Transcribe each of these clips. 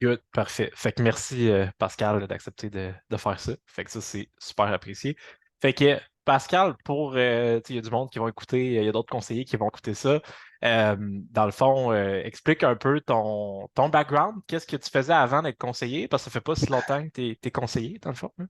Good, parfait. Fait que merci, Pascal, d'accepter de faire ça. Fait que ça, c'est super apprécié. Fait que, Pascal, tu sais, il y a du monde qui vont écouter, il y a d'autres conseillers qui vont écouter ça. Dans le fond, explique un peu ton background. Qu'est-ce que tu faisais avant d'être conseiller? Parce que ça fait pas si longtemps que t'es conseiller, dans le fond, hein?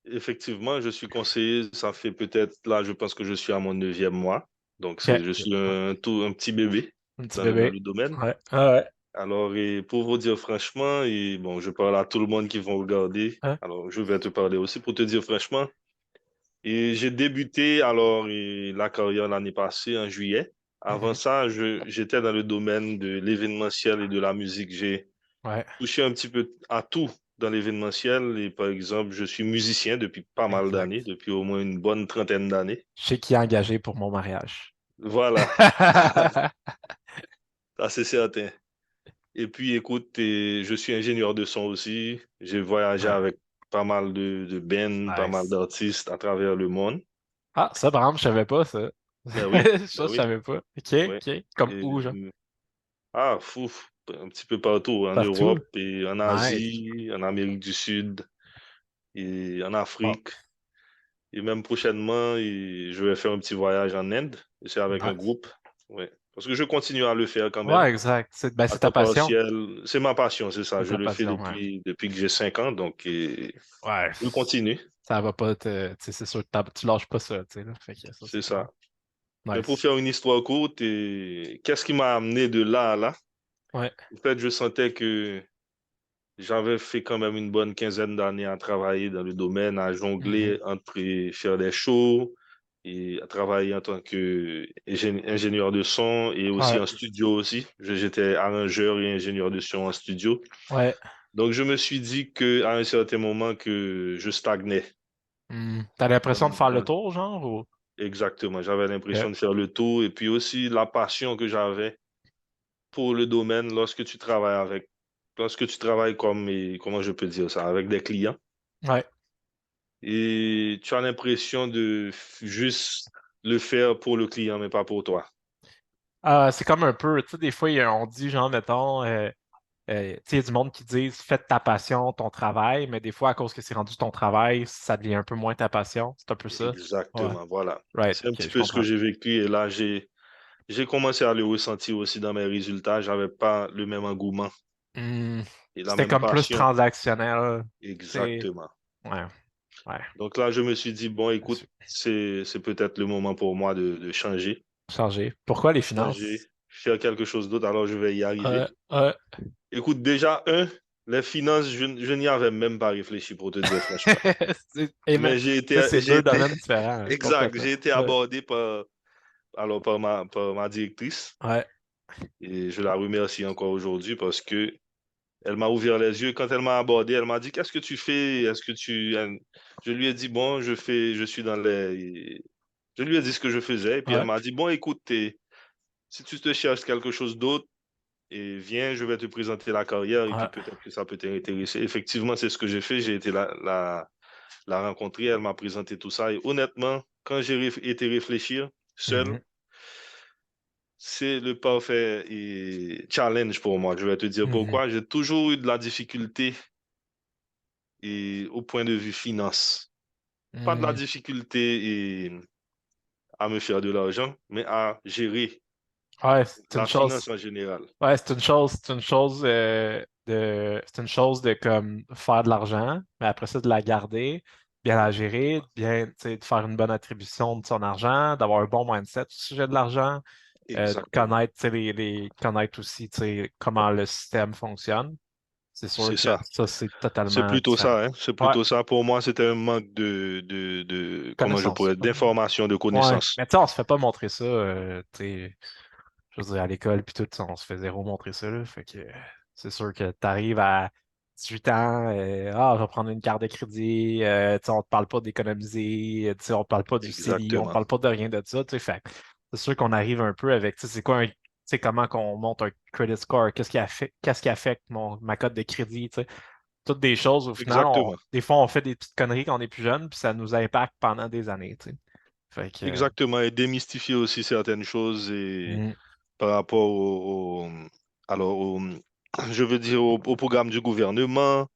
Effectivement, je suis conseiller, ça fait peut-être, là, je pense que je suis à mon neuvième mois. Donc, OK. je suis Ouais. un petit bébé Un petit dans bébé. le domaine. Ouais. Ah ouais. Alors, et pour vous dire franchement, et bon, je parle à tout le monde qui vont regarder. Hein? Alors, je vais te parler aussi pour te dire franchement. Et j'ai débuté alors la carrière l'année passée, en juillet. Avant Mhm. ça, j'étais dans le domaine de l'événementiel et de la musique. J'ai Ouais. touché un petit peu à tout dans l'événementiel. Et par exemple, je suis musicien depuis pas mal Exact. d'années, depuis au moins une bonne trentaine d'années. Je sais qui est engagé pour mon mariage. Voilà, ça c'est certain. Et puis, écoute, je suis ingénieur de son aussi. J'ai voyagé Ouais. avec pas mal de bands, pas mal Nice. d'artistes à travers le monde. Ah, ça, par exemple, je savais pas ça. Ben oui, Ça, ben je oui, savais pas. OK, oui. OK. Comme Et, où, genre? ah, fou, un petit peu partout, en Partout? Europe et en Nice. Asie, en Amérique du Sud et en Bon, Afrique. Et même prochainement, je vais faire un petit voyage en Inde. Et c'est avec un nice. groupe. Ouais. Parce que je continue à le faire quand même. Ouais, exact. À C'est ta temps passion. partiel. C'est ma passion, c'est ça. C'est Je ta le fais passion, ouais. depuis que j'ai 5 ans. Donc, Ouais. je continue. Ça va pas te. Tu sais, c'est sûr que tu lâches pas ça, tu sais, là. Fait que ça, C'est c'est cool. ça. Mais pour Nice. faire une histoire courte, qu'est-ce qui m'a amené de là à là? Ouais. En fait, je sentais que j'avais fait quand même une bonne quinzaine d'années à travailler dans le domaine, à Mhm. jongler entre faire des shows et à travailler en tant qu'ingénieur de son et aussi Ouais. en studio aussi. J'étais arrangeur et ingénieur de son en studio. Ouais. Donc, je me suis dit que à un certain moment que je stagnais. T'as dans- l'impression de faire le dans- tour, genre, ou? Exactement. J'avais Ok. l'impression de faire le tour et puis aussi la passion que j'avais pour le domaine lorsque tu travailles comme, comment je peux dire ça, avec des clients Ouais. et tu as l'impression de juste le faire pour le client, mais pas pour toi. C'est comme un peu, tu sais, des fois, on dit, genre, mettons, tu sais, il y a du monde qui dit fais de ta passion ton travail, mais des fois, à cause que c'est rendu ton travail, ça devient un peu moins ta passion. C'est un peu ça. Ouais. Exactement, voilà. Right. C'est un OK, petit je peu ce que comprends. j'ai vécu et là, j'ai commencé à le ressentir aussi dans mes résultats. J'avais pas le même engouement Hmm. et la C'était même comme plus passion. transactionnel. C'est. Exactement. Ouais. Ouais. Donc là, je me suis dit, bon, Je écoute, suis c'est peut-être le moment pour moi de changer, chargé. Pourquoi les changer, finances? faire quelque chose d'autre, alors je vais y arriver. Ouais. Écoute, déjà, les finances, je n'y avais même pas réfléchi pour te dire franchement. Mais Tu sais, c'est j'ai deux été, domaines différents, hein, exact, complètement. j'ai été Ouais. abordé par ma directrice Ouais. et je la remercie encore aujourd'hui parce que elle m'a ouvert les yeux. Quand elle m'a abordé, elle m'a dit, qu'est-ce que tu fais? Je lui ai dit, bon, je suis dans les, je lui ai dit ce que je faisais et puis elle Ouais. m'a dit, bon, écoute, si tu te cherches quelque chose d'autre, et viens, je vais te présenter la carrière et puis Ouais. peut-être que ça peut t'intéresser. Effectivement, c'est ce que j'ai fait. J'ai été la rencontrer, elle m'a présenté tout ça. Et honnêtement, quand été réfléchir seul, Mhm. c'est le parfait challenge pour moi. Je vais te dire Mhm. pourquoi. J'ai toujours eu de la difficulté au point de vue finance. Pas de la Mhm. difficulté à me faire de l'argent, mais à gérer Ouais, c'est une la finance chose. en général. Ouais, c'est une chose de comme faire de l'argent, mais après ça de la garder, bien la gérer, bien, tu sais, de faire une bonne attribution de son argent, d'avoir un bon mindset au sujet de l'argent, de Exactement. connaître, tu sais, connaître aussi, tu sais, comment le système fonctionne. C'est sûr C'est que ça. ça, c'est C'est totalement plutôt différent. ça, hein. C'est Ouais, plutôt ça. Pour moi, c'était un manque comment je connaissance. pourrais, d'information, de Ouais, connaissances. mais tu sais, on se fait pas montrer ça, tu sais, je veux dire, à l'école, puis tout, on se fait zéro montrer ça, là. Fait que c'est sûr que tu arrives à 18 ans, je vais prendre une carte de crédit, tu sais, on te parle pas d'économiser, tu sais, on te parle pas du CELI, on te Exactement. parle pas de rien de ça, tu sais. Fait que c'est sûr qu'on arrive un peu avec, tu sais, c'est quoi tu sais, comment qu'on monte un credit score, qu'est-ce qui affecte ma cote de crédit, tu sais. Toutes des choses, au final, Exactement. des fois, on fait des petites conneries quand on est plus jeune, puis ça nous impacte pendant des années, tu sais. Fait que, Exactement. Et démystifier aussi certaines choses et mm, par rapport alors, au, je veux dire, au programme du gouvernement,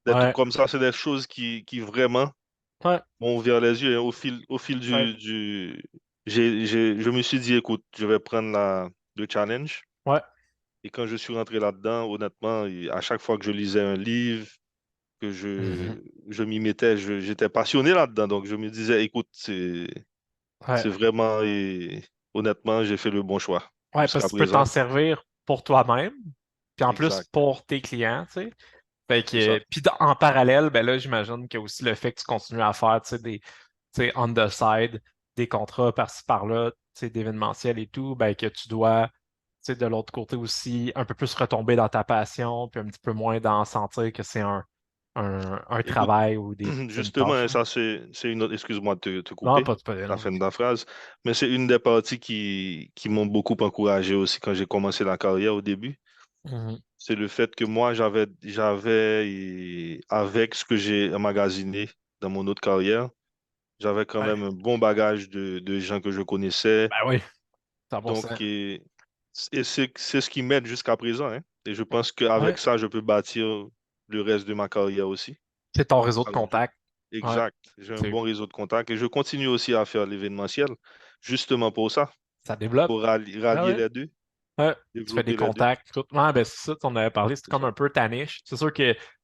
des trucs Ouais, comme ça, c'est des choses qui vraiment ouais, m'ont ouvert les yeux, hein. Au fil ouais, je me suis dit, écoute, je vais prendre le challenge. ouais. Et quand je suis rentré là-dedans, honnêtement, à chaque fois que je lisais un livre, que Mhm. je m'y mettais, j'étais passionné là-dedans. Donc, je me disais, écoute, Ouais. c'est vraiment, et honnêtement, j'ai fait le bon choix Ouais, parce jusqu'à que tu peux t'en présent. servir pour toi-même, puis en plus Exact, pour tes clients, tu sais. Fait c'est ça. que, puis en parallèle, ben là, j'imagine qu'il y a aussi le fait que tu continues à faire, tu sais, tu sais, on the side, des contrats par-ci par-là, tu sais, d'événementiel et tout, ben que tu dois, tu sais, de l'autre côté aussi, un peu plus retomber dans ta passion, puis un petit peu moins dans sentir que c'est un Écoute, travail ou c'est une justement, tâche, hein, là. ça, c'est une autre, excuse-moi de te Non, couper, pas de la non. fin de la phrase, mais c'est une des parties qui m'ont beaucoup encouragé aussi quand j'ai commencé la carrière au début. Mhm. C'est le fait que moi, avec ce que j'ai emmagasiné dans mon autre carrière, j'avais quand Ouais. même un bon bagage de gens que je connaissais. Ben oui, 100%. Donc, c'est ce qui m'aide jusqu'à présent, hein. Et je pense qu'avec Ouais. ça, je peux bâtir le reste de ma carrière aussi. C'est ton réseau de Alors, contact. Ouais. exact. J'ai un C'est- bon réseau de contacts et je continue aussi à faire l'événementiel, justement pour ça, Ça développe. pour Ah rallier ouais. les deux, Ouais, tu fais des développer les deux. contacts, tout. Ouais, ben c'est ça, on avait parlé, c'est C'est comme ça. un peu ta niche. C'est sûr que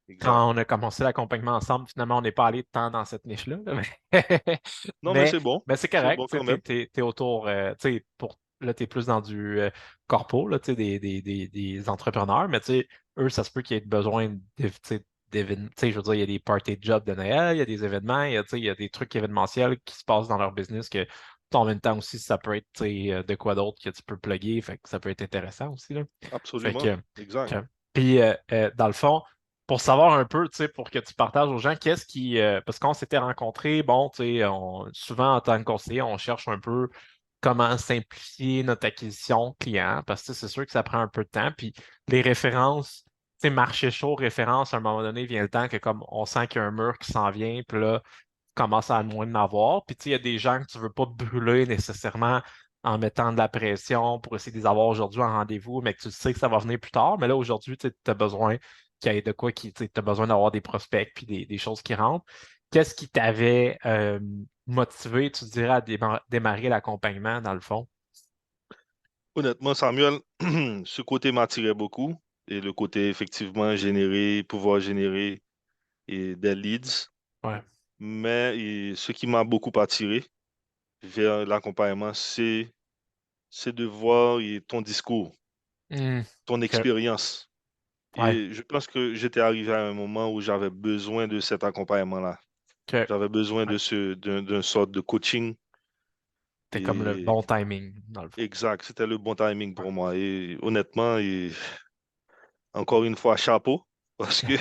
Exact. quand on a commencé l'accompagnement ensemble, finalement, on n'est pas allé tant dans cette niche-là. Mais, Non, mais mais, c'est bon. mais c'est C'est correct, bon tu sais, quand même. t'es autour, tu sais, là, t'es plus dans du corpo, là, tu sais, des entrepreneurs, mais tu sais, eux, ça se peut qu'ils aient besoin tu sais, tu sais, je veux dire, il y a des party de job de Noël, il y a des événements, tu sais, il y a des trucs événementiels qui se passent dans leur business que en même temps aussi, ça peut être tu sais, de quoi d'autre que tu peux plugger, fait que ça peut être intéressant aussi, là. Fait Absolument. que, Exact. puis dans le fond, pour savoir un peu, tu sais, pour que tu partages aux gens, qu'est-ce qui, parce qu'on s'était rencontrés, bon, tu sais, souvent en tant que conseiller, on cherche un peu comment simplifier notre acquisition client, parce que c'est sûr que ça prend un peu de temps, puis les références, tu sais, marché chaud, référence, à un moment donné, vient le temps que comme on sent qu'il y a un mur qui s'en vient, puis là, commence à moins en avoir. Puis tu sais, il y a des gens que tu veux pas brûler nécessairement en mettant de la pression pour essayer de les avoir aujourd'hui en rendez-vous, mais que tu sais que ça va venir plus tard. Mais là, aujourd'hui, tu as besoin qu'il y ait de quoi qui, tu as besoin d'avoir des prospects puis des choses qui rentrent. Qu'est-ce qui t'avait motivé, tu dirais, à démarrer l'accompagnement, dans le fond? Honnêtement, Samuel, ce côté m'attirait beaucoup. Et le côté, effectivement, pouvoir générer des leads. Ouais. Mais ce qui m'a beaucoup attiré vers l'accompagnement, c'est de voir ton discours, Hmm. ton OK. expérience. Ouais. Et je pense que j'étais arrivé à un moment où j'avais besoin de cet accompagnement-là. OK. J'avais besoin Ouais. d'un sorte de coaching. T'es comme le Et bon timing, dans le fond. exact, c'était le bon timing Ouais. pour moi. Et honnêtement, encore une fois, chapeau. Parce que,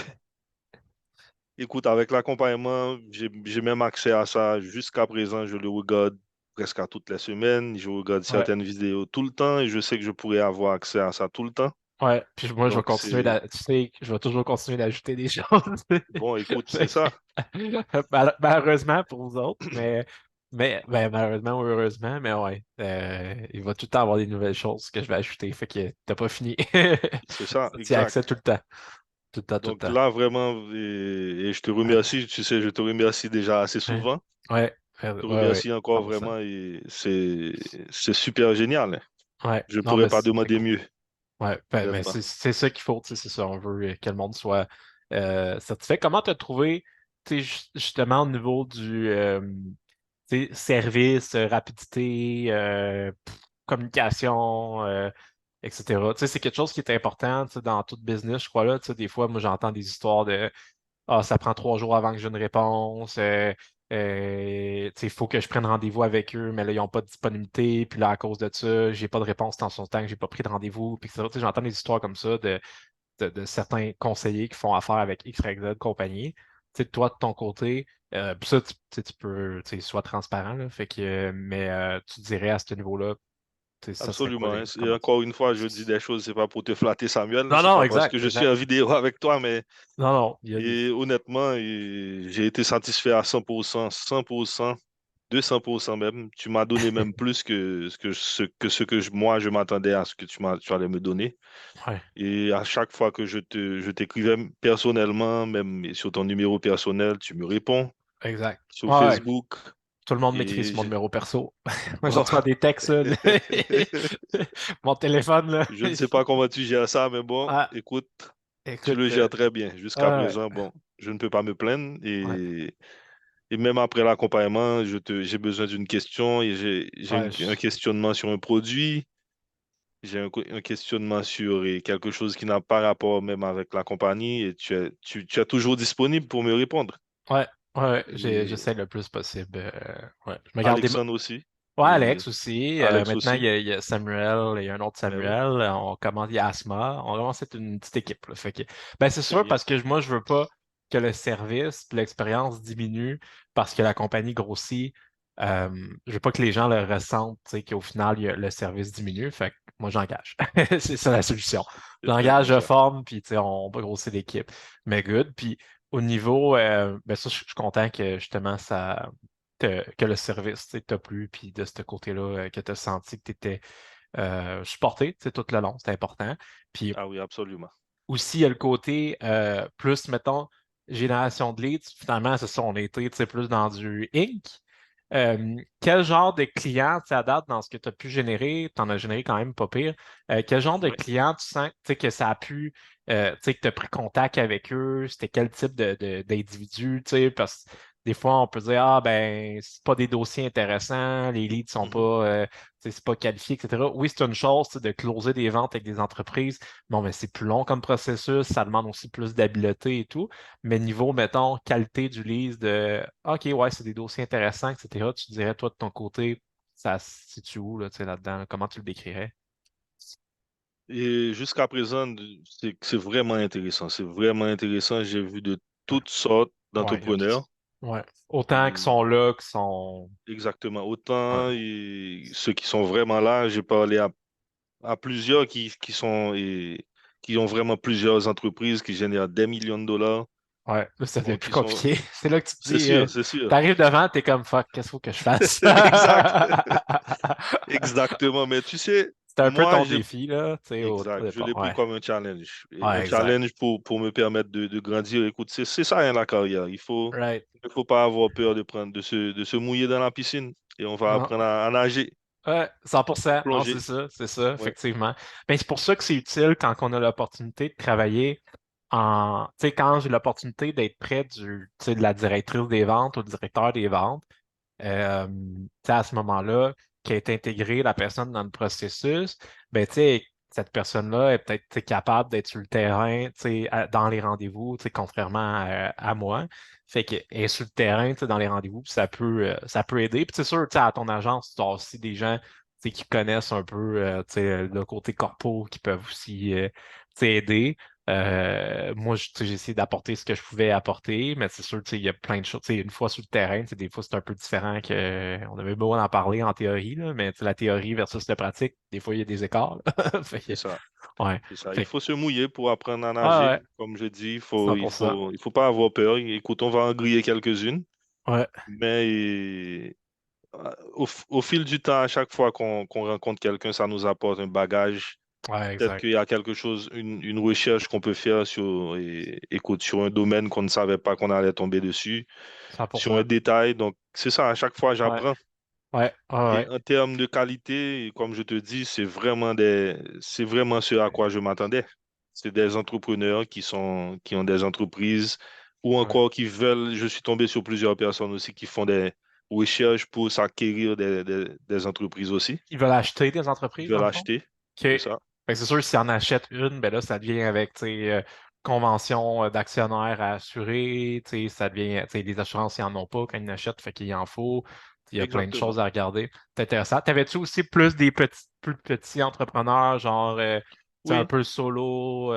écoute, avec l'accompagnement, j'ai même accès à ça jusqu'à présent. Je le regarde presque à toutes les semaines. Je regarde Ouais. certaines vidéos tout le temps et je sais que je pourrais avoir accès à ça tout le temps. Ouais, puis moi, je vais Donc, continuer c'est tu sais, je vais toujours continuer d'ajouter des choses. bon, écoute, c'est Fait que, ça. malheureusement pour vous autres, mais ben, malheureusement ou heureusement, mais ouais, il va tout le temps avoir des nouvelles choses que je vais ajouter. Fait que t'as pas fini. C'est ça, Tu y as accès exact. tout le temps. Tout le temps, tout le Donc temps. là, vraiment, et je te Ouais, remercie. Tu sais, je te remercie déjà assez ouais, souvent. ouais, Je te ouais, remercie encore 100%. vraiment et c'est super génial, hein. Ouais, Je ne non, pourrais mais pas c'est demander cool. mieux, Ouais, ben, mais honnêtement. c'est ça qu'il faut, tu sais, c'est ça. On veut que le monde soit satisfait. Comment tu as trouvé, tu sais, justement, au niveau du tu sais, service, rapidité, communication, etc. Tu sais, c'est quelque chose qui est important, tu sais, dans tout business, je crois là. Tu sais, des fois, moi, j'entends des histoires de ah, ça prend 3 jours avant que j'ai une réponse. Tu sais, il faut que je prenne rendez-vous avec eux, mais là, ils n'ont pas de disponibilité. Puis là, à cause de ça, j'ai pas de réponse dans son temps que j'ai pas pris de rendez-vous. Puis ça, tu sais, j'entends des histoires comme ça de certains conseillers qui font affaire avec X, Y, Z compagnie. Tu sais, toi, de ton côté, puis ça, tu sais, tu peux, tu sais, sois transparent, là, fait que, mais tu dirais à ce niveau-là, tu sais, ça serait quoi Absolument, hein. les Et recommandations? encore une fois, je dis des choses, c'est pas pour te flatter, Samuel. Non, C'est non, pas parce que exact, je suis exact. en vidéo avec toi, mais Non, non, il y a des. honnêtement, j'ai été satisfait à 100%, 100%. 200% même. Tu m'as donné même plus que moi, je m'attendais à ce que tu allais me donner. Ouais, Et à chaque fois que je t'écrivais personnellement, même sur ton numéro personnel, tu me réponds exact. sur Ouais, ouais. Facebook. Tout le monde m'écrit Et sur mon je- numéro perso. Moi, je reçois des textes, là. Mon téléphone, là. Je ne sais pas comment tu gères ça, mais bon, Ah, écoute, tu écoute, le gères très bien. Jusqu'à ouais, présent, bon, je ne peux pas me plaindre. ouais, Et même après l'accompagnement, j'ai besoin d'une question et j'ai ouais, un questionnement sur un produit. J'ai un questionnement sur quelque chose qui n'a pas rapport même avec la compagnie et tu es toujours disponible pour me répondre. ouais, ouais, Et j'essaie le plus possible. Ouais. Je me garde des, Alexandre aussi. ouais, Et Alex aussi. Alex Maintenant, aussi. il y a Samuel, il y a un autre Ben oui, Samuel. On commence, il y a Asma. On commence à être une petite équipe, là. Fait que, ben, c'est c'est sûr bien. parce que moi, je veux pas que le service puis l'expérience diminue parce que la compagnie grossit. Je veux pas que les gens le ressentent, tu sais, qu'au final, le service diminue. Fait que moi, j'engage. C'est ça la solution. C'est très J'engage, bien je ça. forme, puis tu sais, on va grossir l'équipe. Mais good. Puis au niveau, ben ça, je suis content que justement que le service t'a plu, puis de ce côté-là, que tu as senti que tu étais supporté tout le long, c'est important. Puis Ah oui, absolument. aussi, il y a le côté plus, mettons, génération de leads. Finalement, c'est ça, on était plus dans du Inc. Quel genre de client, tu sais, à date, dans ce que tu as pu générer, tu en as généré quand même pas pire, quel genre de Oui. client tu sens tu sais, que ça a pu, tu sais, que tu as pris contact avec eux, c'était quel type d'individu, tu sais, parce que des fois, on peut dire, ah, ben, c'est pas des dossiers intéressants, les leads sont pas, Mhm. tu sais, c'est pas qualifié, etc. Oui, c'est une chose, tu sais, de closer des ventes avec des entreprises. Bon, mais c'est plus long comme processus, ça demande aussi plus d'habileté et tout. Mais niveau, mettons, qualité du lead de OK, ouais, c'est des dossiers intéressants, etc. Tu dirais, toi, de ton côté, ça se situe où là, tu sais, là-dedans? Comment tu le décrirais? Et jusqu'à présent, c'est vraiment intéressant. C'est vraiment intéressant. J'ai vu de Ouais, toutes sortes ouais, il y a tout ça. d'entrepreneurs. Ouais. Autant qu'ils sont Et là, qu'ils sont. exactement. Ouais, Autant ceux qui sont vraiment là, j'ai parlé à plusieurs qui ont vraiment plusieurs entreprises qui génèrent des millions de dollars. ouais. Là, ça devient Donc, plus qui sont. compliqué. C'est là que tu te C'est dis, sûr, c'est sûr. t'arrives devant, t'es comme fuck, qu'est-ce qu'il faut que je fasse? Exact. Exactement. Mais tu sais, C'est un peu moi, ton j'ai. défi, là, tu sais, au Exact. Je départ. l'ai pris Ouais, comme un challenge. Et ouais, un exact. challenge pour me permettre de grandir. Écoute, c'est ça, hein, la carrière. Right. Il ne faut pas avoir peur de se mouiller dans la piscine. Et on va Non. apprendre à nager, Ouais, 100%. Non, plonger. c'est ça, Ouais. effectivement. Ben, c'est pour ça que c'est utile quand on a l'opportunité de travailler tu sais, quand j'ai l'opportunité d'être près tu sais, de la directrice des ventes ou du directeur des ventes, tu sais, à ce moment-là, qui est intégré la personne dans le processus, ben, tu sais, cette personne-là est peut-être tu sais, capable d'être sur le terrain, tu sais, dans les rendez-vous, tu sais, contrairement à moi. Fait qu'elle est sur le terrain, tu sais, dans les rendez-vous, puis ça peut aider. Puis c'est sûr, tu sais, à ton agence, tu as aussi des gens, tu sais, qui connaissent un peu, tu sais, le côté corpo, qui peuvent aussi, tu sais, aider. Moi, tu sais, j'ai essayé d'apporter ce que je pouvais apporter, mais c'est sûr, tu sais, il y a plein de choses. Tu sais, une fois sur le terrain, tu sais, des fois, c'est un peu différent que on avait beau en parler en théorie, là, mais tu sais, la théorie versus la pratique, des fois, il y a des écarts, là. Fait que, C'est ça. ouais. C'est ça. Il Fait que, faut se mouiller pour apprendre à ouais, nager. ouais, Comme je dis, 100%. il faut pas avoir peur. Écoute, on va en griller quelques-unes. Ouais, Mais au fil du temps, à chaque fois qu'on rencontre quelqu'un, ça nous apporte un bagage. ouais, Peut-être exact. qu'il y a quelque chose, une recherche qu'on peut faire écoute, sur un domaine qu'on ne savait pas qu'on allait tomber dessus, sur un 100%. détail. Donc, c'est ça, à chaque fois, Ouais, j'apprends. ouais, ouais, Et ouais. en termes de qualité, comme je te dis, c'est vraiment ce à quoi je m'attendais. C'est des entrepreneurs qui ont des entreprises ou Ouais. encore qui veulent, je suis tombé sur plusieurs personnes aussi qui font des recherches pour s'acquérir des entreprises aussi. Ils veulent acheter des Ils entreprises, dans veulent le fond? acheter, OK. c'est Fait ça. que c'est sûr que s'ils en achètent une, ben là, ça devient avec, tu sais, convention d'actionnaires à assurer, tu sais, ça devient, tu sais, les assurances, ils n'en ont pas quand ils achètent, fait qu'il en faut. Il y a plein de Exactement. choses à regarder. C'est intéressant. T'avais-tu aussi plus des petits, plus petits entrepreneurs, genre, tu sais, un Oui. peu solo,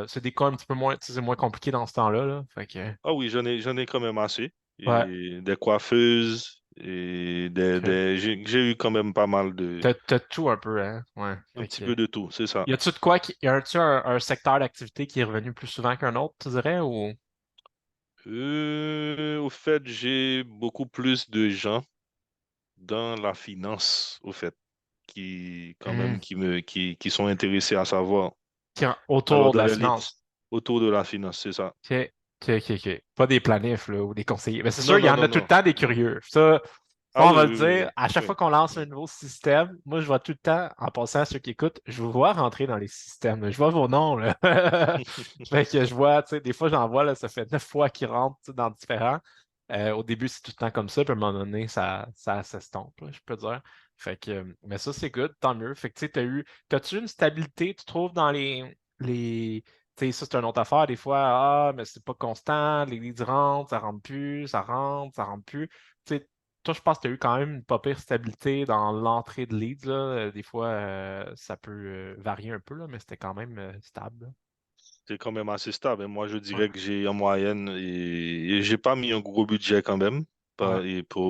c'est des cas un petit peu moins, tu sais, c'est moins compliqué dans ce temps-là, là. Fait que, Ah oui, j'en ai quand même assez. ouais, Et des coiffeuses et OK. j'ai eu quand même pas mal T'as tout un peu, hein? Ouais. un Fait petit que, peu de tout, c'est ça. y a-tu de quoi y a-tu un secteur d'activité qui est revenu plus souvent qu'un autre, tu dirais, ou? Au fait, j'ai beaucoup plus de gens dans la finance, au fait, qui, quand Hmm. même, qui sont intéressés à savoir. Alors, Autour de dans la les leads, finance. autour de la finance, c'est ça. OK. OK, OK, OK. Pas des planifs là, ou des conseillers. Mais c'est sûr, Non, il y non, en non, a tout le non, temps des non. curieux. Ça, Ah on oui, va le oui, dire, oui, à chaque oui, fois qu'on lance un oui. nouveau système, moi, je vois tout le temps, en passant à ceux qui écoutent, je vous vois rentrer dans les systèmes, là. Je vois vos noms, là. Fait que je vois, tu sais, des fois, j'en vois, là, ça fait 9 fois qu'ils rentrent, tu sais, dans différents. Au début, c'est tout le temps comme ça, puis à un moment donné, ça s'estompe, là, je peux dire. Fait que, mais ça, c'est good, tant mieux. Fait que, tu sais, t'as-tu une stabilité, tu trouves, dans tu sais, ça, c'est une autre affaire. Des fois, mais c'est pas constant, les leads rentrent, ça rentre plus, ça rentre plus. Tu sais, toi, je pense que tu as eu quand même une pas pire stabilité dans l'entrée de leads, là. Des fois, ça peut varier un peu, là, mais c'était quand même stable, là. C'est quand même assez stable, hein. Moi, je Ouais, dirais que j'ai en moyenne, et j'ai pas mis un gros budget quand même ouais,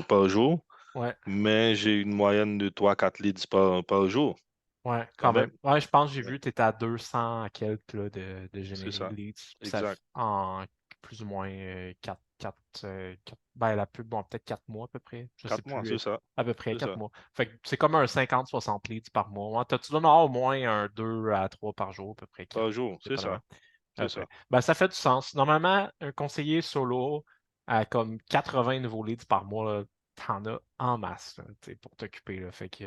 par jour, ouais. mais j'ai une moyenne de 3 4 leads par jour, Ouais, quand quand même. même. Ouais, je pense que j'ai Ouais, vu, tu étais à 200 à quelques là, de c'est générer ça, leads. Puis exact. en plus ou moins 4, ben, la pub, bon, peut-être 4 mois à peu près. Je sais 4 mois, plus, c'est ça, à peu près c'est 4 ça. mois. Fait que c'est comme un 50-60 leads par mois. Ouais, tu dois en avoir au moins un 2 à 3 par jour, à peu près 4, Par jour, c'est dépendamment. ça, c'est Après. ça. Ben, ça fait du sens. Normalement, un conseiller solo a comme 80 nouveaux leads par mois, là, t'en as en masse là, tu sais, pour t'occuper, là. Fait que,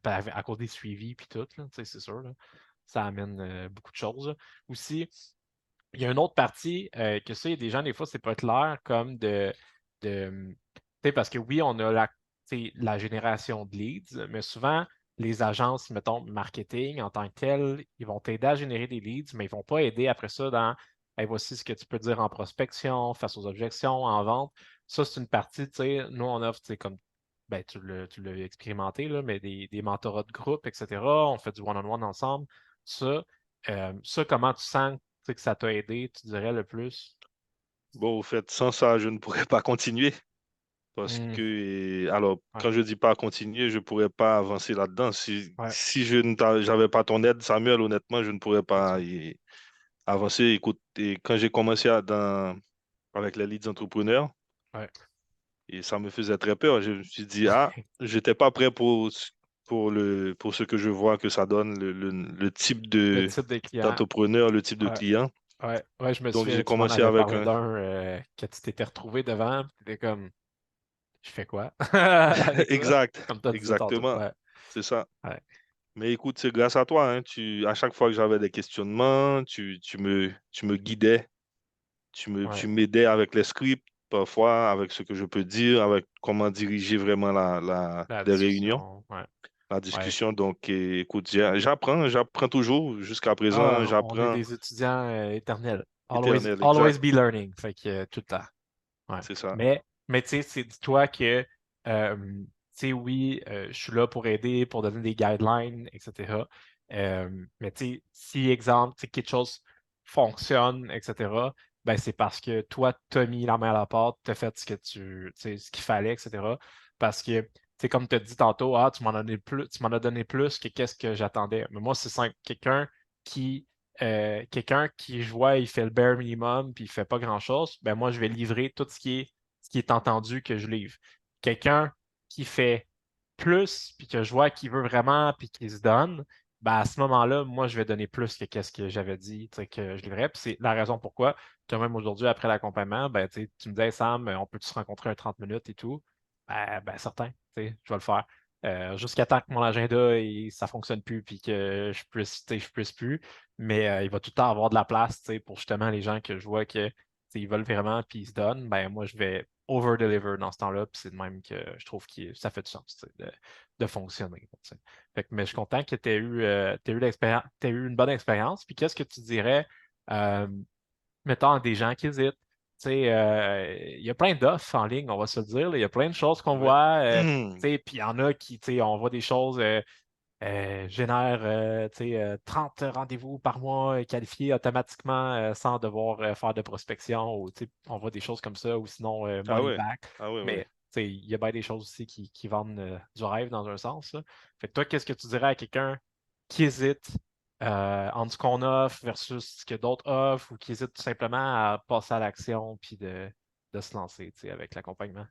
ben, à cause des suivis puis tout, là, tu sais, c'est sûr, là, ça amène beaucoup de choses, là. Aussi, il y a une autre partie que ça, il y a des gens, des fois, c'est pas clair comme tu sais, parce que oui, on a tu sais, la génération de leads, mais souvent, les agences, mettons, marketing en tant que telles, ils vont t'aider à générer des leads, mais ils vont pas aider après ça dans, hey, voici ce que tu peux dire en prospection, face aux objections, en vente. Ça, c'est une partie, tu sais, nous, on offre, tu sais, comme, ben, tu l'as expérimenté, là, mais des mentorats de groupe, etc. On fait du one-on-one ensemble. Ça, comment tu sens sais, que ça t'a aidé, tu dirais le plus? Bon, au fait, sans ça, je ne pourrais pas continuer. Parce Hmm, que, alors, ouais, quand je dis pas continuer, je pourrais pas avancer là-dedans. ouais, Si je ne j'avais pas ton aide, Samuel, honnêtement, je ne pourrais c'est pas ça. avancer. Écoute, et quand j'ai commencé avec les leads entrepreneurs, Ouais. et ça me faisait très peur, je me suis dit, ah, j'étais pas prêt pour ce que je vois que ça donne, le type Le type de client, d'entrepreneur, le type de ouais, client. ouais, je me Donc, souviens, j'ai tu m'en commencé avais avec parlé un, d'un que tu t'étais retrouvé devant, tu étais comme, je fais quoi avec ça? exact, Comme tu as dit tantôt. exactement, Ouais, c'est ça. ouais, Mais écoute, c'est grâce à toi, hein. À chaque fois que j'avais des questionnements, tu me guidais, ouais. tu m'aidais avec les scripts, parfois avec ce que je peux dire, avec comment diriger vraiment La les réunions, discussion, ouais, la ouais. discussion. Donc, écoute, j'apprends toujours jusqu'à présent, Ah, on est j'apprends des étudiants éternels. éternel, Always exact, be learning. Fait que tout le temps. Ouais. c'est ça. Mais tu sais, c'est dis-toi que, tu sais, oui, je suis là pour aider, pour donner des guidelines, etc. Mais tu sais, si, exemple, tu sais, quelque chose fonctionne, etc., ben c'est parce que toi, tu as mis la main à la pâte, tu as fait tu sais, ce qu'il fallait, etc. Parce que, tu sais, comme tu as dit tantôt, tu m'en as donné plus, tu m'en as donné plus que qu'est-ce que j'attendais. Mais moi, c'est simple. Qui quelqu'un qui, je vois, il fait le bare minimum puis il fait pas grand-chose, ben moi, je vais livrer tout ce qui est entendu que je livre. Quelqu'un qui fait plus puis que je vois qu'il veut vraiment puis qu'il se donne, ben à ce moment-là, moi, je vais donner plus que qu'est-ce que j'avais dit, tu sais, que je livrais. Puis c'est la raison pourquoi, tu même aujourd'hui, après l'accompagnement, ben, tu me disais, Sam, on peut-tu se rencontrer un 30 minutes et tout? Ben certain, tu sais, je vais le faire. Jusqu'à temps que mon agenda, ça fonctionne plus puis que je puisse plus. Mais il va tout le temps avoir de la place, tu sais, pour justement les gens que je vois que tu sais, ils veulent vraiment puis ils se donnent. Ben moi, je vais over-deliver dans ce temps-là. Puis c'est de même que je trouve que ça fait du sens, tu sais, de fonctionner, tu sais. Fait que, mais je suis content que t'aies eu l'expérience, t'aies eu une bonne expérience. Puis qu'est-ce que tu dirais, euh, mettons, à des gens qui hésitent? Tu sais, il y a plein d'offres en ligne, on va se le dire, là. Il y a plein de choses qu'on Ouais. voit. Tu sais, puis il y en a qui, tu sais, on voit des choses. Génère tu sais, 30 rendez-vous par mois qualifiés automatiquement sans devoir faire de prospection ou tu sais, on voit des choses comme ça ou sinon Ah money ouais, back. ah ouais, Mais ouais. tu sais, il y a bien des choses aussi qui vendent du rêve dans un sens, là. Fait que toi, qu'est-ce que tu dirais à quelqu'un qui hésite entre ce qu'on offre versus ce que d'autres offrent ou qui hésite tout simplement à passer à l'action puis de se lancer tu sais, avec l'accompagnement?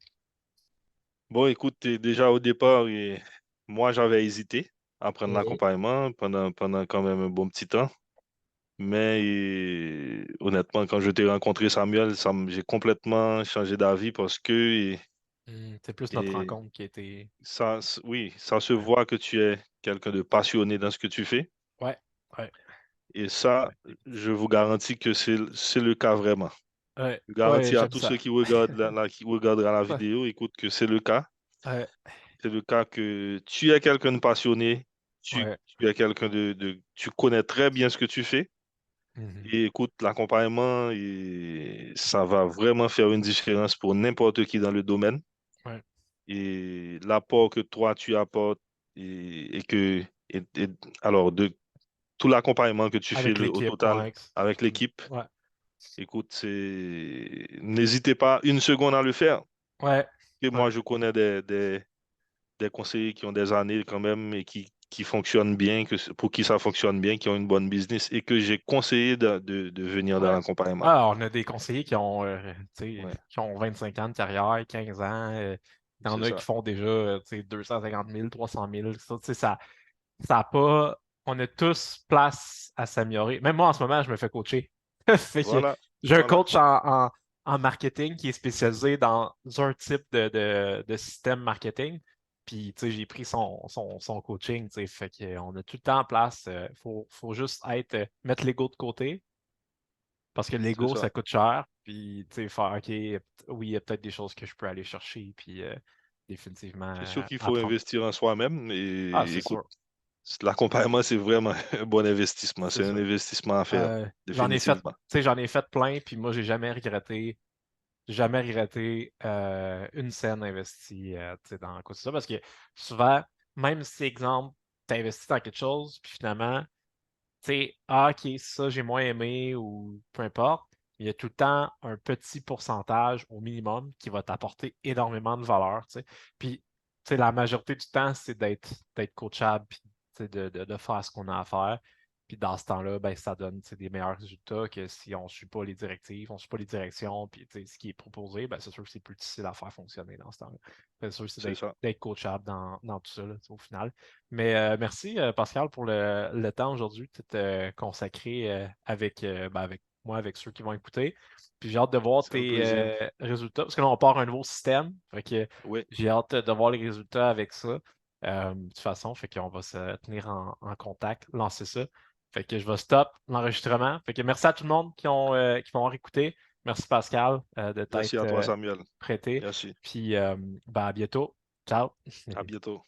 Bon, écoute, déjà au départ, moi, j'avais hésité à prendre Mhm. l'accompagnement pendant quand même un bon petit temps. Mais honnêtement, quand je t'ai rencontré, Samuel, j'ai complètement changé d'avis parce que C'est plus notre et rencontre qui a été. oui, ça se Ouais, voit que tu es quelqu'un de passionné dans ce que tu fais. ouais, ouais, Et ça, ouais, je vous garantis que c'est le cas vraiment. ouais, Je ouais, garantis à j'aime tous ceux ça. qui regardent qui regardera la Ouais, vidéo, écoute, que c'est le cas. ouais, C'est le cas que tu es quelqu'un de passionné, ouais. tu es quelqu'un tu connais très bien ce que tu fais. Mhm. Et écoute, l'accompagnement, ça va vraiment faire une différence pour n'importe qui dans le domaine. Ouais. Et l'apport que toi, tu apportes, et que, et- alors, de tout l'accompagnement que tu fais Avec au l'équipe, total ouais. avec l'équipe, Ouais, écoute, n'hésitez pas une seconde à le faire. ouais, Et ouais, moi, je connais des conseillers qui ont des années quand même et qui fonctionnent bien, pour qui ça fonctionne bien, qui ont une bonne business et que j'ai conseillé de venir dans ouais. l'accompagnement. Ah, on a des conseillers tu sais, Ouais, qui ont 25 ans de carrière, 15 ans. Il y en c'est a qui ça. font déjà 250 000, 300 000. Ça, tu sais, ça a pas. On a tous place à s'améliorer. Même moi, en ce moment, je me fais coacher. Fait que Voilà, j'ai un voilà. coach en marketing qui est spécialisé dans un type de système marketing. Puis, tu sais, j'ai pris son coaching, tu sais. Fait qu'on a tout le temps en place. Faut juste mettre l'ego de côté parce que C'est l'ego, ça. ça coûte cher. Puis, tu sais, faire, OK, oui, il y a peut-être des choses que je peux aller chercher. Puis, définitivement, C'est sûr qu'il faut apprendre. investir en soi-même. Ah, Et c'est écoute, sûr. l'accompagnement, c'est vraiment un bon investissement. C'est C'est un ça. investissement à faire, J'en ai fait, tu définitivement. sais, j'en ai fait plein, puis moi, j'ai jamais regretté une scène investie tu sais, dans quoi que ce soit, parce que souvent, même si, exemple, tu investis dans quelque chose, puis finalement, tu sais, ah, ok, ça, j'ai moins aimé, ou peu importe, il y a tout le temps un petit pourcentage au minimum qui va t'apporter énormément de valeur, tu sais. Puis, tu sais, la majorité du temps, c'est d'être coachable, puis tu sais, de faire ce qu'on a à faire. Puis dans ce temps-là, ben, ça donne tu sais, des meilleurs résultats que si on ne suit pas les directives, on ne suit pas les directions, puis tu sais, ce qui est proposé, ben, c'est sûr que c'est plus difficile à faire fonctionner dans ce temps-là. C'est sûr que c'est C'est ça. d'être coachable dans tout ça, là, tu sais, au final. Mais merci, Pascal, pour le temps aujourd'hui que tu as consacré avec moi, avec ceux qui vont écouter. Puis j'ai hâte de voir C'est un tes plaisir. résultats, parce que là, on part un nouveau système. Fait que Oui, j'ai hâte de voir les résultats avec ça. De toute façon, fait qu'on va se tenir en contact, lancer ça. Fait que je vais stop l'enregistrement. Fait que merci à tout le monde qui vont écouté. Merci Pascal de merci t'être à toi, Samuel. prêté. Merci. Puis à bientôt. Ciao. À bientôt.